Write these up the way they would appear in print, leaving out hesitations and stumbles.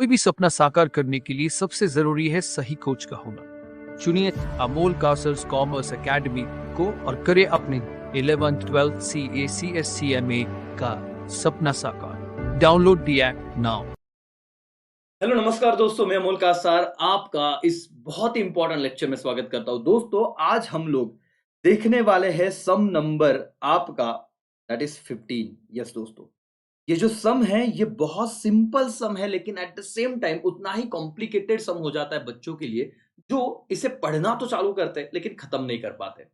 कोई भी सपना साकार करने के लिए सबसे जरूरी है सही कोच का होना। चुनिए अमोल कासर्स कॉमर्स एकेडमी को और करे अपने 11th 12th CA CSCMA का सपना साकार। Download the app now. Hello नमस्कार दोस्तों, मैं अमोल कासार आपका इस बहुत ही इंपॉर्टेंट लेक्चर में स्वागत करता हूं। दोस्तों आज हम लोग देखने वाले हैं सम नंबर आपका दैट इज 15। यस दोस्तों, ये जो सम है ये बहुत सिंपल सम है, लेकिन एट द सेम टाइम उतना ही कॉम्प्लिकेटेड सम हो जाता है बच्चों के लिए जो इसे पढ़ना तो चालू करते हैं लेकिन खत्म नहीं कर पाते।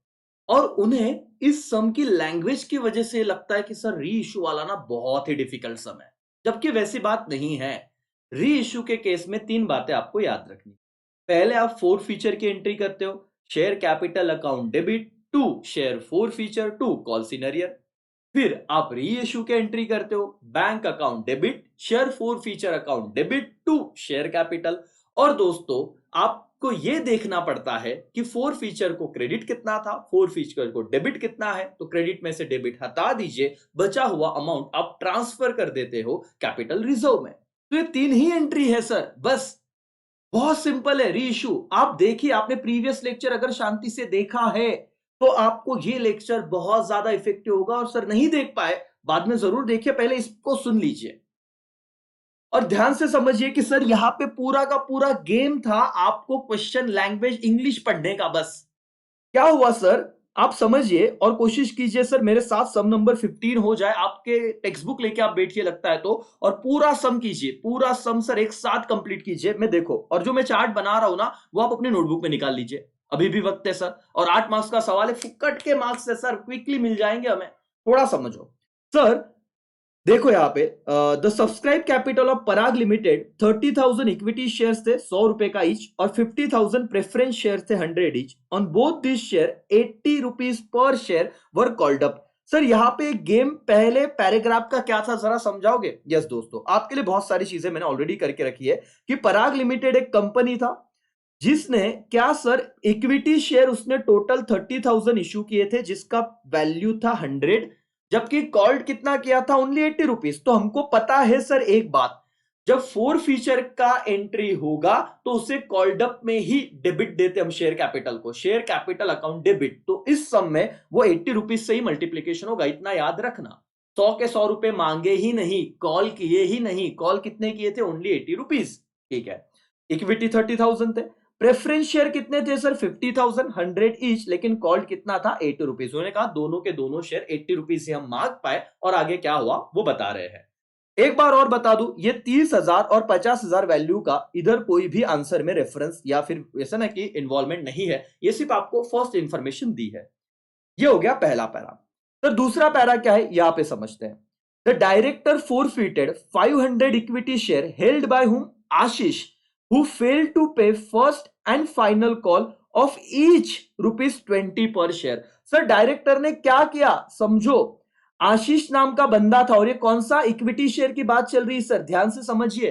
और उन्हें इस सम की लैंग्वेज की वजह से लगता है कि सर री इशू वाला ना बहुत ही डिफिकल्ट सम है, जबकि वैसी बात नहीं है। री इशू के केस में तीन बातें आपको याद रखनी। पहले आप फोर फीचर की एंट्री करते हो, share capital account debit to share forfeiture to call in arrear. फिर आप री इशू के एंट्री करते हो, bank account debit share forfeiture account debit to share capital. और दोस्तों आपको यह देखना पड़ता है कि फोर फीचर को क्रेडिट कितना था, फोर फीचर को डेबिट कितना है, तो क्रेडिट में से डेबिट हटा दीजिए, बचा हुआ अमाउंट आप ट्रांसफर कर देते हो कैपिटल रिजर्व में। तो ये तीन ही एंट्री है सर, बस बहुत सिंपल है री इशू। आप देखिए, आपने प्रीवियस लेक्चर अगर शांति से देखा है तो आपको ये लेक्चर बहुत ज्यादा इफेक्टिव होगा। और सर नहीं देख पाए बाद में जरूर देखिए, पहले इसको सुन लीजिए और ध्यान से समझिए कि सर यहां पे पूरा का पूरा गेम था आपको क्वेश्चन लैंग्वेज इंग्लिश पढ़ने का। बस क्या हुआ सर, आप समझिए और कोशिश कीजिए सर मेरे साथ सम नंबर 15 हो जाए। आपके टेक्स्ट बुक लेके आप बैठिए लगता है तो, और पूरा सम कीजिए, पूरा सम सर एक साथ कंप्लीट कीजिए। मैं देखो, और जो मैं चार्ट बना रहा हूं ना वो आप अपने नोटबुक में निकाल लीजिए, अभी भी वक्त है सर। और 8 मार्क्स का सवाल है, फुकट के मार्क्स है सर, क्विकली मिल जाएंगे हमें। थोड़ा समझो सर, देखो यहाँ पे the subscribe capital of Parag limited 30,000 equity shares थे 100 रुपए का ईच, और 50,000 प्रेफरेंस शेयर थे 100 each. On both this share 80 rupees per share were called up. Sir यहाँ पे गेम पहले पैराग्राफ का क्या था जरा समझाओगे? यस दोस्तों, आपके लिए बहुत सारी चीजें मैंने ऑलरेडी करके रखी है कि पराग लिमिटेड एक कंपनी था जिसने क्या सर इक्विटी शेयर उसने टोटल 30,000 इश्यू किए थे जिसका वैल्यू था 100, जबकि कॉल्ड कितना किया था? Only 80 rupees. तो हमको पता है सर एक बात, जब फोर फीचर का एंट्री होगा तो उसे कॉल्ड अप में ही डेबिट देते हम शेयर कैपिटल को, शेयर कैपिटल अकाउंट डेबिट। तो इस सम में वो 80 रुपीज से ही मल्टीप्लीकेशन होगा, इतना याद रखना। 100 के 100 रुपए मांगे ही नहीं, कॉल किए ही नहीं। कॉल कितने किए थे? Only 80 rupees. ठीक है, इक्विटी 30,000 थे, प्रेफरेंस शेयर कितने थे सर? 50,000, 100 ईच, लेकिन कॉल्ड कितना था? 80 रुपीज। उन्होंने कहा दोनों के दोनों शेयर 80 रुपीज से हम मांग पाए, और आगे क्या हुआ वो बता रहे हैं। एक बार और बता दूं, ये 30,000 और 50,000 वैल्यू का इधर कोई भी आंसर में रेफरेंस या फिर ऐसा ना कि इन्वॉल्वमेंट नहीं है, ये सिर्फ आपको फर्स्ट इंफॉर्मेशन दी है। ये हो गया पहला पैरा। तो दूसरा पैरा क्या है यहां पे समझते हैं। The director forfeited 500 equity share held by whom? Ashish, who failed to pay first and final call of each ₹20 per share। Sir director ने क्या किया समझो, आशीष नाम का बंदा था, और ये कौन सा इक्विटी शेयर की बात चल रही है सर? ध्यान से समझिए,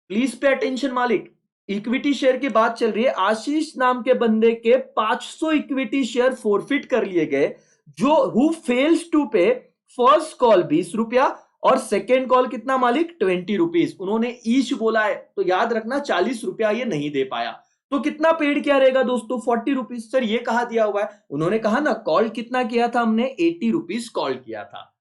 प्लीज पे अटेंशन मालिक। इक्विटी शेयर की बात चल रही है। आशीष नाम के बंदे के 500 इक्विटी शेयर फोरफिट कर लिए गए, जो हु फेल्स टू पे फर्स्ट कॉल 20 रुपया और सेकेंड कॉल कितना मालिक? 20 रुपीज। उन्होंने ईच बोला है तो याद रखना 40 रुपया ये नहीं दे पाया। तो कितना पेड क्या रहेगा दोस्तों? 40 रुपीज। सर ये कहा दिया हुआ है, उन्होंने कहा ना कॉल कितना किया था हमने? 80 रुपीज कॉल किया था,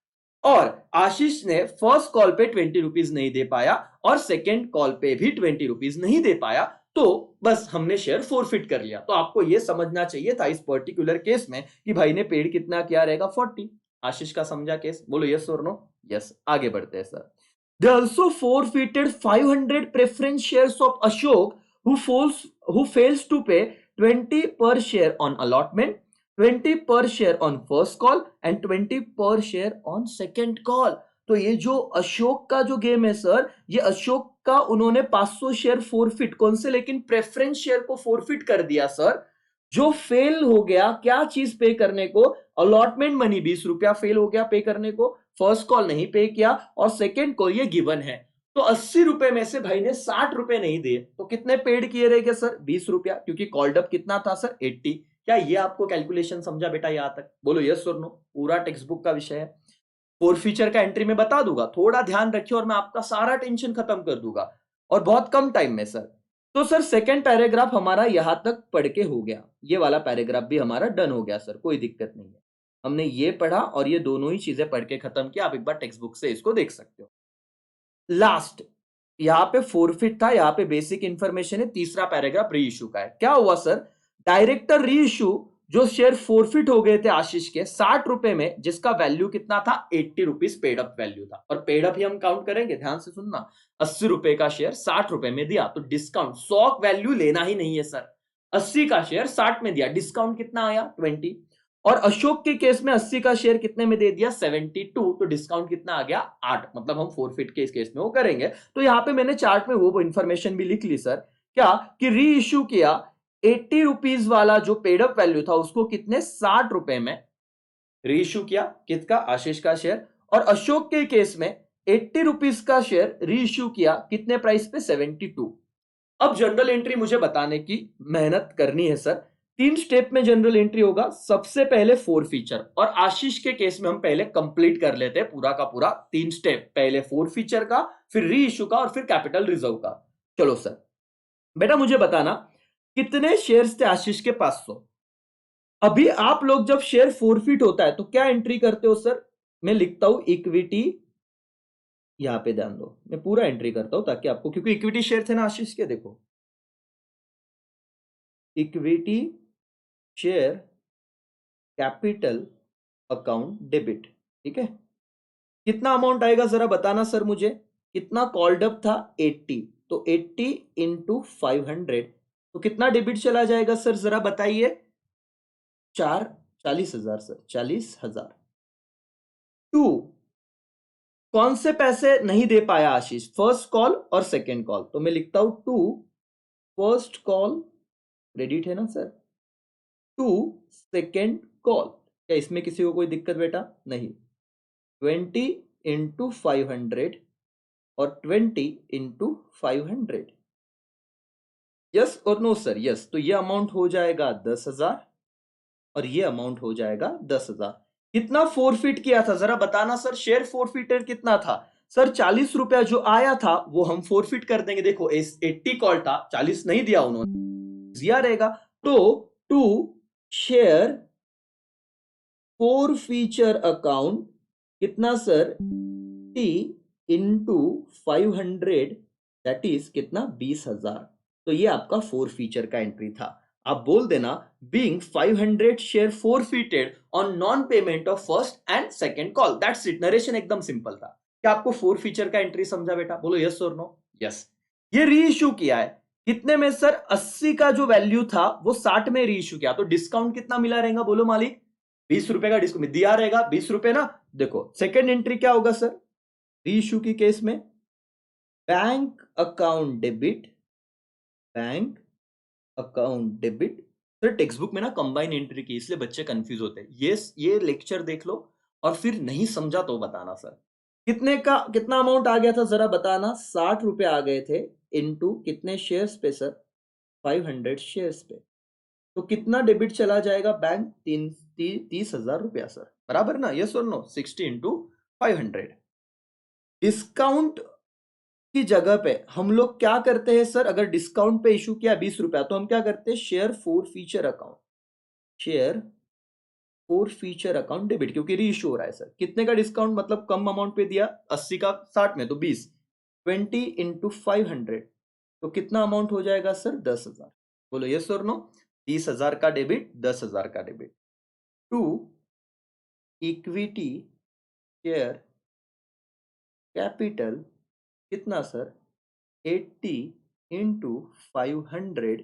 और आशीष ने फर्स्ट कॉल पे 20 रुपीज नहीं दे पाया और सेकेंड कॉल पे भी 20 रुपीज नहीं दे पाया, तो बस हमने शेयर फोरफिट कर लिया। तो आपको यह समझना चाहिए था इस पर्टिकुलर केस में कि भाई ने पेड कितना किया रहेगा? 40। आशीष का समझा केस? बोलो यस और नो? यस, आगे बढ़ते हैं sir. They also forfeited 500 preference shares of Ashok who fails to pay 20 per share on allotment, 20 per share on first call and 20 per share on second call। तो ये जो अशोक का जो गेम है सर, ये अशोक का उन्होंने 500 शेयर फोरफिट, कौन से? लेकिन प्रेफरेंस शेयर को फोरफिट कर दिया सर। जो फेल हो गया क्या चीज पे करने को? अलॉटमेंट मनी 20 रुपया फेल हो गया पे करने को, फर्स्ट कॉल नहीं पे किया, और सेकेंड कॉल ये गिवन है। तो 80 रुपए में से भाई ने 60 रुपए नहीं दिए, तो कितने पेड किए रहेंगे सर? 20 रुपया, क्योंकि कॉल्ड अप कितना था सर? 80। क्या ये आपको कैलकुलेशन समझा बेटा यहां तक? बोलो यस और नो? पूरा टेक्स्ट बुक का विषय है। फोर फीचर का एंट्री में बता दूंगा, थोड़ा ध्यान रखिए और मैं आपका सारा टेंशन खत्म कर दूंगा। और बहुत कम टाइम में सर। तो सर सेकंड पैराग्राफ हमारा यहां तक पढ़ के हो गया, ये वाला पैराग्राफ भी हमारा डन हो गया सर, कोई दिक्कत नहीं है। हमने ये पढ़ा और ये दोनों ही चीजें पढ़ के खत्म किया, आप एक बार टेक्स्ट बुक से इसको देख सकते हो। लास्ट यहां पे फोरफिट था, यहां पे बेसिक इंफॉर्मेशन है, तीसरा पैराग्राफ री इशू का है। क्या हुआ सर, डायरेक्टर री इशू जो शेयर फोरफिट हो गए थे आशीष के 60 रुपए में, जिसका वैल्यू कितना था 80 रुपीज पेड अप वैल्यू था, और पेड अप ही हम काउंट करेंगे, ध्यान से सुनना। 80 रुपए का शेयर 60 रुपए में दिया तो डिस्काउंट 100 वैल्यू लेना ही नहीं है सर। 80 का शेयर 60 में दिया, डिस्काउंट कितना आया 20। और अशोक के केस में 80 का शेयर कितने में दे दिया 72, तो डिस्काउंट कितना आ गया 8, मतलब हम फोरफिट के इस केस में वो करेंगे। तो यहां पे मैंने चार्ट में वो इंफॉर्मेशन भी लिख ली सर, क्या कि री इश्यू किया 80 रुपीज वाला जो पेड अप वैल्यू था उसको कितने 60 रुपए में री इश्यू किया, किसका आशीष का शेयर। और अशोक के केस में 80 रुपीज का शेयर री इश्यू किया कितने प्राइस पे 72। अब जनरल एंट्री मुझे बताने की मेहनत करनी है सर। 3 स्टेप में जनरल एंट्री होगा। सबसे पहले फोर फीचर, और आशीष के केस में हम पहले कंप्लीट कर लेते हैं पूरा का पूरा 3 स्टेप, पहले फोर फीचर का, फिर री इश्यू का, और फिर कैपिटल रिजर्व का। चलो सर, बेटा मुझे बताना कितने शेयर्स थे आशीष के 500। अभी आप लोग जब शेयर फोरफिट होता है तो क्या एंट्री करते हो सर, मैं लिखता हूं इक्विटी, यहां पे ध्यान दो, मैं पूरा एंट्री करता हूं ताकि आपको, क्योंकि इक्विटी शेयर थे ना आशीष के, देखो equity share capital account debit, ठीक है। कितना अमाउंट आएगा जरा बताना सर मुझे, कितना कॉल्ड अप था 80, तो 80 इंटू 500, तो कितना डेबिट चला जाएगा सर जरा बताइए, 40,000 सर, 40,000। टू, कौन से पैसे नहीं दे पाया आशीष, फर्स्ट कॉल और सेकेंड कॉल, तो मैं लिखता हूं टू फर्स्ट कॉल क्रेडिट है ना सर, टू सेकेंड कॉल। क्या इसमें किसी को कोई दिक्कत बेटा, नहीं। 20 इंटू 500 और 20 इंटू 500, यस और नो सर, यस। तो ये अमाउंट हो जाएगा 10,000 और ये अमाउंट हो जाएगा 10,000। कितना फोरफिट किया था जरा बताना सर, शेयर फोरफिटेड कितना था सर, 40 रुपया जो आया था वो हम फोरफिट कर देंगे। देखो 80 कॉल था, 40 नहीं दिया उन्होंने, दिया रहेगा। तो to share forfeiture account कितना sir, T into 500, that is कितना 20,000। तो ये आपका फोर फीचर का एंट्री था। आप बोल देना being 500 share forfeited on non payment of first and second call, that's it. Narration एकदम सिंपल था। क्या आपको फोर फीचर का एंट्री समझा बेटा, बोलो यस और नो, यस। ये री इश्यू किया है कितने में सर, 80 का जो वैल्यू था वो 60 में री इश्यू किया, तो डिस्काउंट कितना मिला रहेगा बोलो मालिक, 20 रुपए का डिस्काउंट दिया रहेगा, 20 रुपए ना। देखो सेकंड एंट्री क्या होगा सर, री इश्यू की केस में bank account debit, bank account debit. Sir text book में ना कंबाइन एंट्री की, इसलिए बच्चे कंफ्यूज होते हैं। ये लेक्चर देख लो और फिर नहीं समझा तो बताना सर। कितने का कितना अमाउंट आ गया था जरा बताना, 60 रुपए आ गए थे, इनटू कितने शेयर्स पे सर, 500 शेयर्स पे, तो कितना डेबिट चला जाएगा बैंक, 30,000 रुपया सर, बराबर ना, यस और नो। 60 इंटू 500। डिस्काउंट की जगह पे हम लोग क्या करते हैं सर, अगर डिस्काउंट पे इशू किया 20 रुपया तो हम क्या करते हैं, share forfeiture account, share forfeiture account debit, क्योंकि री इशू हो रहा है सर। कितने का डिस्काउंट, मतलब कम अमाउंट पे दिया, 80 का 60 में, तो 20, 20 इंटू 500, तो कितना अमाउंट हो जाएगा सर 10,000। बोलो यस और नो, 30,000 का डेबिट, 10,000 का debit. To equity share capital कितना सर, 80 इंटू 500,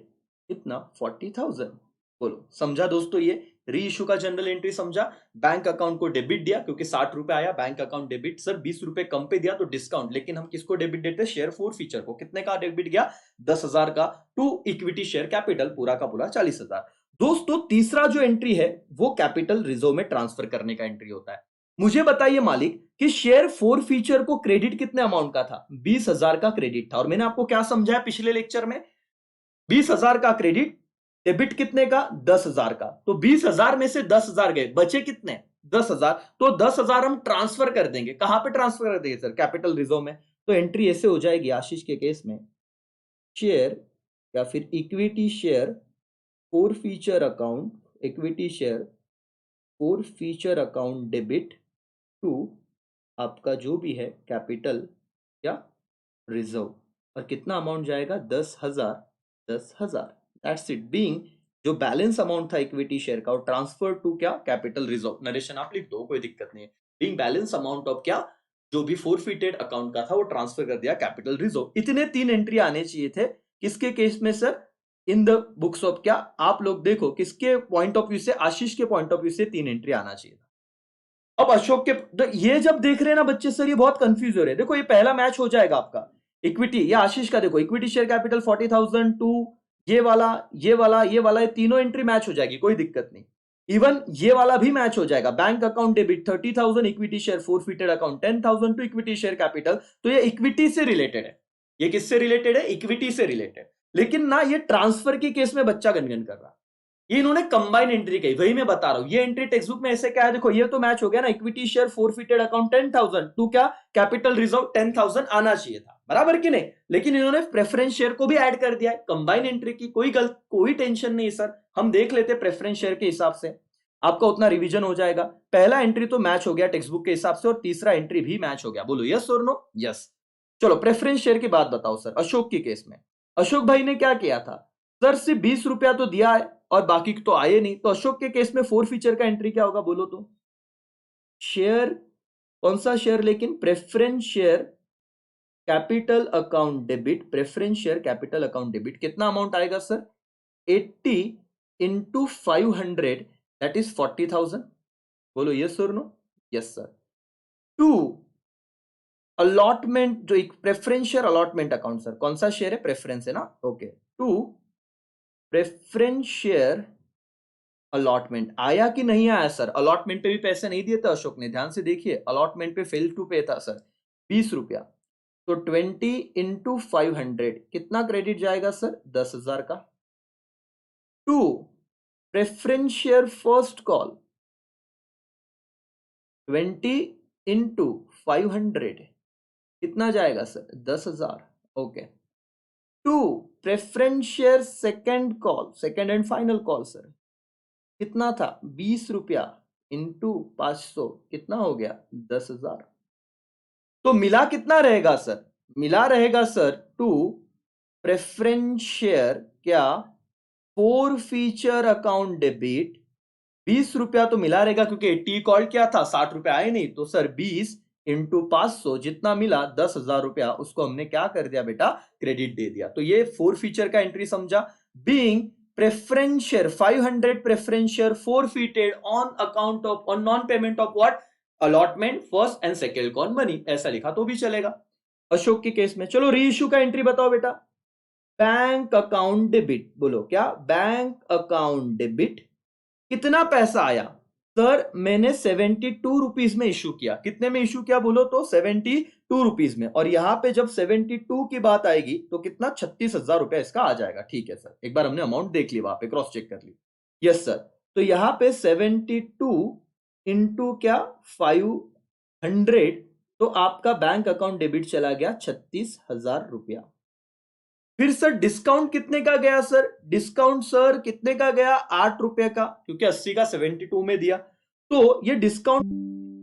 कितना 40,000। बोलो समझा दोस्तों, ये री इशू का जनरल एंट्री समझा। बैंक अकाउंट को डेबिट दिया क्योंकि 60 रुपए आया, बैंक अकाउंट डेबिट। सर 20 रुपए कम पे दिया तो डिस्काउंट, लेकिन हम किसको डेबिट देते हैं, शेयर फोर फीचर को। कितने का डेबिट गया, 10,000 का। टू इक्विटी शेयर कैपिटल पूरा का पूरा 40,000। दोस्तों तीसरा जो एंट्री है वो कैपिटल रिजर्व में ट्रांसफर करने का एंट्री होता है। मुझे बताइए मालिक कि शेयर फोर फीचर को क्रेडिट कितने अमाउंट का था, 20,000 का क्रेडिट था, और मैंने आपको क्या समझाया पिछले लेक्चर में, 20,000 का क्रेडिट, डेबिट कितने का 10,000 का, तो 20,000 में से 10,000 गए, बचे कितने 10,000, तो 10,000 हम ट्रांसफर कर देंगे। कहां पे ट्रांसफर कर देंगे सर, कैपिटल रिजर्व में। तो एंट्री ऐसे हो जाएगी आशीष के केस में, शेयर या फिर equity share forfeiture account, equity share forfeiture account debit to आपका जो भी है कैपिटल या रिजर्व। और कितना अमाउंट जाएगा? 10,000, 10,000। That's it. बीइंग जो बैलेंस अमाउंट था इक्विटी शेयर का वो ट्रांसफर टू क्या? Capital reserve. नरेशन आप लिख दो, कोई दिक्कत नहीं है। बीइंग बैलेंस अमाउंट ऑफ क्या? जो भी फोरफिटेड अकाउंट का था वो ट्रांसफर कर दिया कैपिटल रिजर्व। इतने 3 एंट्री आने चाहिए थे। किसके केस में sir? In the books of क्या? आप लोग देखो किसके पॉइंट ऑफ व्यू से, आशीष के पॉइंट ऑफ व्यू से 3 एंट्री आना चाहिए था। अब अशोक के तो ये जब देख रहे हैं ना बच्चे, सर ये बहुत कंफ्यूज हो रहे हैं। देखो ये पहला मैच हो जाएगा आपका इक्विटी या आशीष का। देखो इक्विटी शेयर कैपिटल 40,000 टू ये वाला, ये वाला, ये वाला, ये तीनों एंट्री मैच हो जाएगी, कोई दिक्कत नहीं। इवन ये वाला भी मैच हो जाएगा। Bank account debit 30,000, equity share forfeited account 10,000 to equity share capital. तो ये इक्विटी से रिलेटेड है। ये किससे रिलेटेड है? इक्विटी से रिलेटेड। लेकिन ना ये ट्रांसफर के केस में बच्चा गनगन कर रहा। ये इन्होंने कंबाइन एंट्री कही, वही मैं बता रहा हूं। ये एंट्री टेक्स्ट बुक में ऐसे क्या है? देखो ये तो मैच हो गया ना। Equity share forfeited account 10,000 to क्या? कैपिटल रिजर्व 10,000 आना चाहिए था, बराबर कि नहीं? लेकिन इन्होंने प्रेफरेंस शेयर को भी ऐड कर दिया है कंबाइन एंट्री की। कोई टेंशन नहीं सर, हम देख लेते प्रेफरेंस शेयर के हिसाब से, आपका उतना रिवीजन हो जाएगा। पहला एंट्री तो मैच हो गया टेक्स्ट बुक के हिसाब से और तीसरा एंट्री भी मैच हो गया। बोलो यस और नो? यस। चलो प्रेफरेंस शेयर की बात बताओ सर। अशोक के केस में अशोक भाई ने क्या किया था? सर सिर्फ 20 रुपया तो दिया है और बाकी तो आए नहीं। तो अशोक के केस में फोर फीचर का एंट्री क्या होगा? बोलो तो। शेयर, कौन सा शेयर? लेकिन preference share capital account debit, preference share capital account debit. कितना अमाउंट आएगा सर? 80 into 500 that is 40,000। बोलो यस और no? Yes sir. To allotment, जो एक preference share allotment account, sir कौन सा शेयर है? प्रेफरेंस है ना, okay. To preference share allotment. आया कि नहीं आया सर? अलॉटमेंट पे भी पैसे नहीं दिए थे अशोक ने, ध्यान से देखिए। अलॉटमेंट पे फेल टू पे था सर 20 रुपया। तो 20 इंटू 500 कितना क्रेडिट जाएगा सर? 10,000 का। To preference share first call 20 into 500 कितना जाएगा sir? 10,000, okay. To preference share second call, second and final call sir कितना था? 20 रुपया इंटू 500 कितना हो गया? 10,000। तो मिला कितना रहेगा सर? मिला रहेगा सर टू प्रेफरेंस शेयर क्या? फोर फीचर अकाउंट डेबिट 20 रुपया तो मिला रहेगा क्योंकि 80 कॉल क्या था, 60 रुपया आए नहीं। तो सर 20 इंटू 500 जितना मिला 10,000 रुपया, उसको हमने क्या कर दिया बेटा? क्रेडिट दे दिया। तो ये फोर फीचर का एंट्री समझा। Being preference share 500 preference share forfeited on account of on non payment of what? Allotment first and second call money, ऐसा लिखा तो भी चलेगा अशोक के केस में। चलो री इश्यू का एंट्री बताओ बेटा। बैंक अकाउंट डेबिट, बोलो क्या? बैंक अकाउंट डेबिट कितना पैसा आया? सर मैंने 72 रुपीज में इश्यू किया। कितने में इश्यू किया बोलो तो? 72 रुपीज में। और यहां पे जब 72 की बात आएगी तो कितना? 36,000 रुपया इसका आ जाएगा। ठीक है सर, एक बार हमने अमाउंट देख ली, वहां पे क्रॉस चेक कर ली। Yes sir. तो यहां पे 72 इंटू क्या? 500, तो आपका बैंक अकाउंट डेबिट चला गया 36,000 रुपया। फिर सर डिस्काउंट कितने का गया सर? डिस्काउंट सर कितने का गया? 8 रुपए का, क्योंकि 80 का 72 में दिया। तो ये डिस्काउंट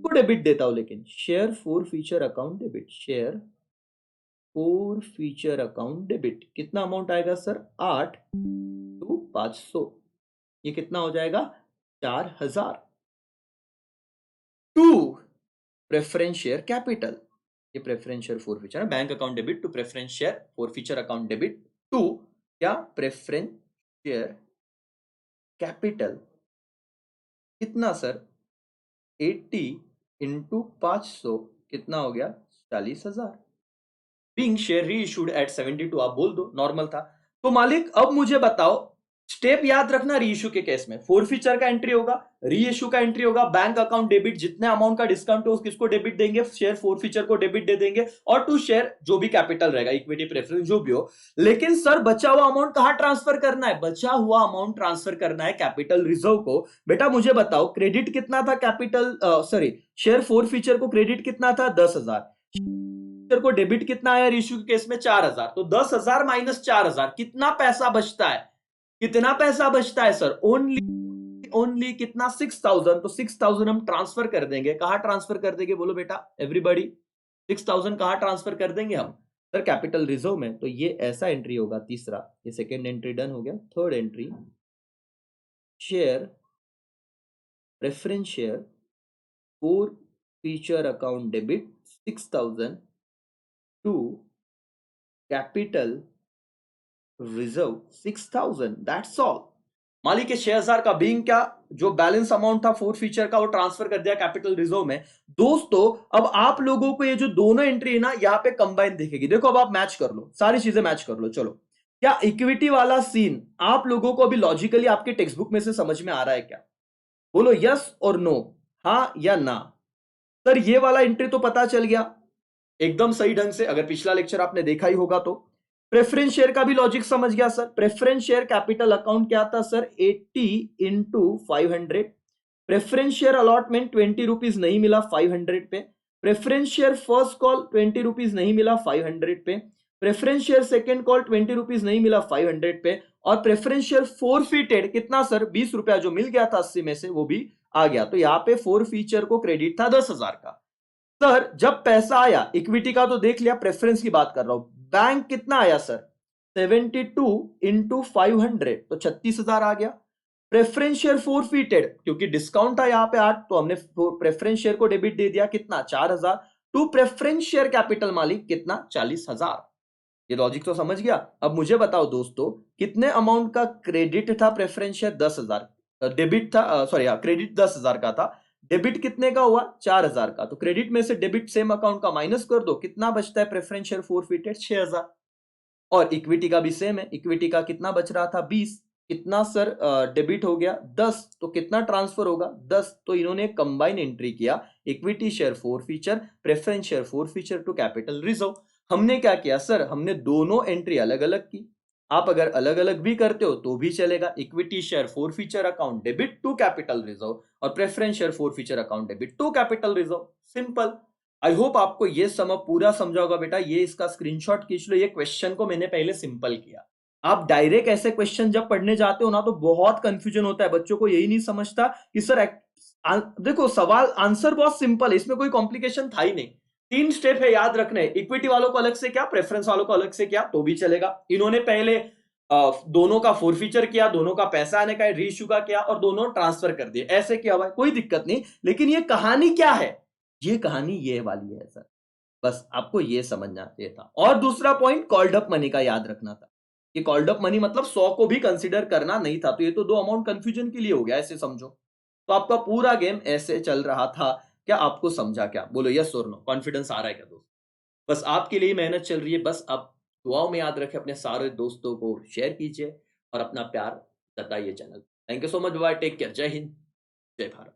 को डेबिट देता हूं, लेकिन share forfeiture account debit, share forfeiture account debit कितना अमाउंट आएगा सर? 8 टू 500, ये कितना हो जाएगा? 4,000। टू प्रेफरेंस शेयर कैपिटल, ये प्रेफरेंस शेयर फोर फीचर है। Bank account debit to preference share forfeiture account debit to क्या? Preference share capital कितना सर? 80 इंटू 500 कितना हो गया? 40,000। Being share reissued at 72, आप बोल दो नॉर्मल था। तो मालिक अब मुझे बताओ, स्टेप याद रखना। री इशू के केस में फोर फीचर का एंट्री होगा, री इशू का एंट्री होगा, बैंक अकाउंट डेबिट, जितने अमाउंट का डिस्काउंट हो किसको डेबिट देंगे? शेयर फोर फीचर को डेबिट दे देंगे, और टू शेयर जो भी कैपिटल रहेगा, इक्विटी प्रेफरेंस जो भी हो। लेकिन सर बचा हुआ अमाउंट कहां ट्रांसफर करना है? बचा हुआ अमाउंट ट्रांसफर करना है कैपिटल रिजर्व को। बेटा मुझे बताओ क्रेडिट कितना था capital, sorry share four feature को क्रेडिट कितना था? 10,000। फीचर को डेबिट कितना आया इश्यू के केस में 4000, तो 10,000 माइनस 4000 कितना पैसा बचता है? कितना पैसा बचता है सर? ओनली कितना? 6000। तो 6000 हम ट्रांसफर कर देंगे। कहां ट्रांसफर कर देंगे बोलो बेटा एवरीबॉडी? 6000 कहां ट्रांसफर कर देंगे हम? सर कैपिटल रिजर्व में। तो ये ऐसा एंट्री होगा तीसरा, ये सेकेंड एंट्री डन हो गया। Third entry, share preference share forfeiture account debit 6000 to capital reserve 6000, that's all. मालिक के 6000 का बीइंग क्या, जो बैलेंस अमाउंट था फोर फीचर का वो ट्रांसफर कर दिया कैपिटल रिजर्व में। दोस्तों अब आप लोगों को ये जो दोनों एंट्री है ना यहाँ पे कंबाइन दिखेगी। देखो अब आप मैच कर लो, सारी चीजें मैच कर लो। चलो, क्या इक्विटी वाला सीन आप लोगों को अभी लॉजिकली आपके टेक्स्ट बुक में से समझ में आ रहा है क्या? बोलो यस और नो, हाँ या ना। सर ये वाला एंट्री तो पता चल गया एकदम सही ढंग से, अगर पिछला लेक्चर आपने देखा ही होगा तो। प्रेफरेंस शेयर का भी लॉजिक समझ गया sir. Preference share capital account क्या था sir? 80 into 500। Preference share allotment 20 rupees नहीं मिला 500 पे। Preference share first call 20 rupees नहीं मिला 500 पे। Preference share second call 20 rupees नहीं मिला 500 पे। और प्रेफरेंस शेयर फोरफिटेड कितना सर? 20 रुपया जो मिल गया था 80 में से वो भी आ गया। तो यहाँ पे फोर फीचर को क्रेडिट था 10,000 का। सर जब पैसा आया इक्विटी का तो देख लिया, प्रेफरेंस की बात कर रहा हूं। बैंक कितना आया सर? 72 इंटू 500, तो 36,000 आ गया। प्रेफरेंस शेयर फोरफिटेड, क्योंकि डिस्काउंट था यहाँ पे 8, तो हमने प्रेफरेंस शेयर को डेबिट दे दिया कितना? 4,000 टू प्रेफरेंस शेयर कैपिटल मालिक कितना? 40,000। ये लॉजिक तो समझ गया। अब मुझे बताओ दोस्तों कितने अमाउंट का क्रेडिट था प्रेफरेंस शेयर? 10,000 डेबिट था, सॉरी क्रेडिट 10,000 का था, डेबिट कितने का हुआ? 4,000 का। तो क्रेडिट में से डेबिट सेम अकाउंट का माइनस कर दो, कितना बचता है प्रेफरेंस शेयर फोरफिटेड? 6,000। और इक्विटी का भी सेम है, इक्विटी का कितना बच रहा था? 20। कितना सर डेबिट हो गया? 10। तो कितना ट्रांसफर होगा? 10। तो इन्होंने कंबाइन एंट्री किया, equity share forfeiture, preference share forfeiture to capital reserve. हमने क्या किया सर? हमने दोनों एंट्री अलग अलग की। आप अगर अलग अलग भी करते हो तो भी चलेगा। Equity share forfeiture account debit to capital reserve और preference share forfeiture account debit to capital reserve, simple. I hope आपको ये सम पूरा समझा होगा बेटा। ये इसका स्क्रीनशॉट खींच लो, ये क्वेश्चन को मैंने पहले सिंपल किया। आप डायरेक्ट ऐसे क्वेश्चन जब पढ़ने जाते हो ना तो बहुत कंफ्यूजन होता है, बच्चों को यही नहीं समझता कि सर देखो सवाल आंसर बहुत सिंपल है, इसमें कोई कॉम्प्लिकेशन था ही नहीं। 3 स्टेप है याद रखने, इक्विटी वालों को अलग से क्या, प्रेफरेंस वालों को अलग से क्या, तो भी चलेगा। इन्होंने पहले दोनों का फोरफीचर किया, दोनों का पैसा आने का रीइश्यू का किया और दोनों ट्रांसफर कर दिए, ऐसे किया हुआ है, कोई दिक्कत नहीं। लेकिन ये कहानी क्या है? ये कहानी ये वाली है सर, बस आपको ये समझना चाहिए था। और दूसरा पॉइंट कॉल्ड अप मनी का याद रखना था कि कॉल्ड अप मनी मतलब 100 को भी कंसीडर करना नहीं था। तो ये तो दो अमाउंट कंफ्यूजन के लिए हो गया, ऐसे समझो। तो आपका पूरा गेम ऐसे चल रहा था। क्या आपको समझा? क्या बोलो यस और नो? कॉन्फिडेंस आ रहा है क्या दोस्त? बस आपके लिए मेहनत चल रही है। बस आप दुआओं में याद रखें, अपने सारे दोस्तों को शेयर कीजिए और अपना प्यार जताइए channel. Thank you so much, bye, take care, जय हिंद, जय भारत।